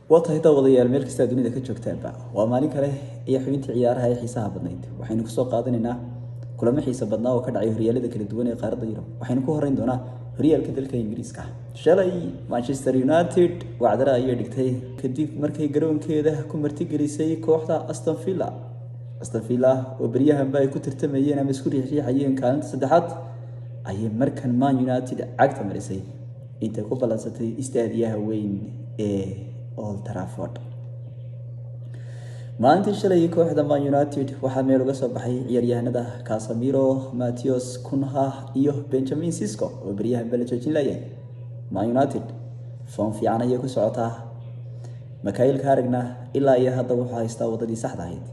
وطهي داوديال meel kasta dunida ka joogtaanba waa maalin kale iyo xubinta ciyaaraha ee xiisaha badnayd waxaynu ku soo qaadanaynaa kulamo xiiso badnaa oo ka dhacay horyaalada kala duwan ee qaaradda Yurub waxaynu ku horeyn doonaa horyaalka dalka Ingiriiska shalay Manchester United wacdara ayay dhigtay kadib markay garoonkeeda ku martigelisay kooxda Aston Villa oo bariyahanba ay ku tartamayeen ama isku riixayeen kaalinta saddexaad ayay markan Man United cagta marisay inta ku balansatay istaadiyaha weyn ee Old Trafford maalintii shalay kooxda Man United waxaa meel uga soo baxay ciyaaryahanada Casemiro, Matheus Cunha iyo Benjamin Sesko oo bariyahan bala joojin laayay Man United foom fiican ayay ku socotaa Mikael Carrickna ilaa iyo hadda wuxuu haystaa wadadii saxda ahayd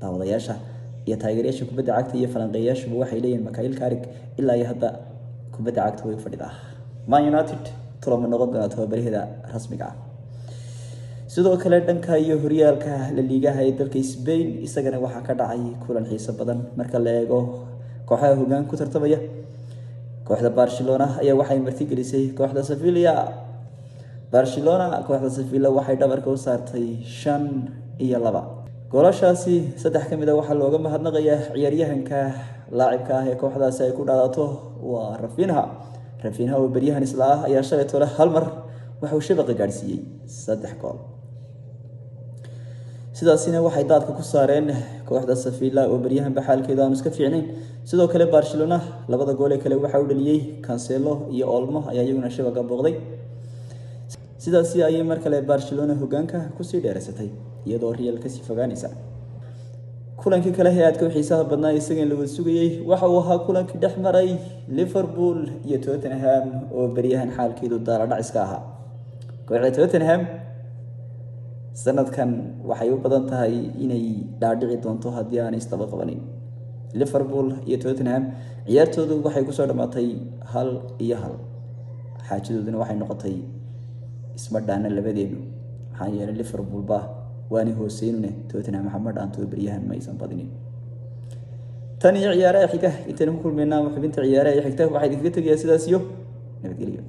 daawadayaasha iyo taageerayaasha kubadda cagta iyo falanqeeyaashu waxay leeyihiin Mikael Carrick ilaa iyo hadda kubadda cagta way fadhidaa Man United tulama noqon doona tababaraheeda rasmiga ah sidoo kale dhanka iyo horyaalka La Liga ee dalka Spain isagana waxa ka dhacay kulan xiiso badan marka la eego kooxaha hoggaan ku tartamaya kooxda Barcelona ayaa waxay martigelisay kooxda Sevilla waxay dhabarka u saartay 5-2 goolashaasi saddex kamid ah waxa looga mahadnaqayaa ciyaaryahanka laacibka ah ee kooxdaasi ay ku dhaadato waa Rafinha oo bariyahan isla ah ayaa shalay tole hal mar waxa uu shabaqa gaarsiiyay 3 gool sidaasina waxay daadka ku saareen kooxda Sevilla oo bariyahan baxalkeeda aan iska fiicnayn sidoo kale Barcelona labada gool ee kale waxa uu dhaliyay Cancelo iyo Olmo ayaa iyaguna shabaqa booqday sidaasi ayay mar kale Barcelona hoggaanka ku sii dheeraysatay iyadoo Real ka sii fogaanaysa kulankii kale ee aadka xiisaha badnaa isaga la wada sugayay waxa uu ahaa kulankii dhexmaray Liverpool iyo Tottenham oo bariyahan xaalkeedu daara dhaciska ahaa kooxda Tottenham sanadkan waxay u badan tahay inay dhaadhici doonto haddii aan istaba qabanin Liverpool iyo Tottenham ciyaartoodu waxay ku soo dhamaatay 1-1 xaajadooduna waxay noqotay isma dhaana labadeedu waxaan yeelay Liverpool ba waani hooseynune Tottenham Maxamed aanto bariyahan ma aysan badinin tan iyo ciyaaraha xiga intaan ku kulmeynaa xubinta ciyaaraha xigta waxay idinkaga tagayaa sidaas iyo nabadgelyo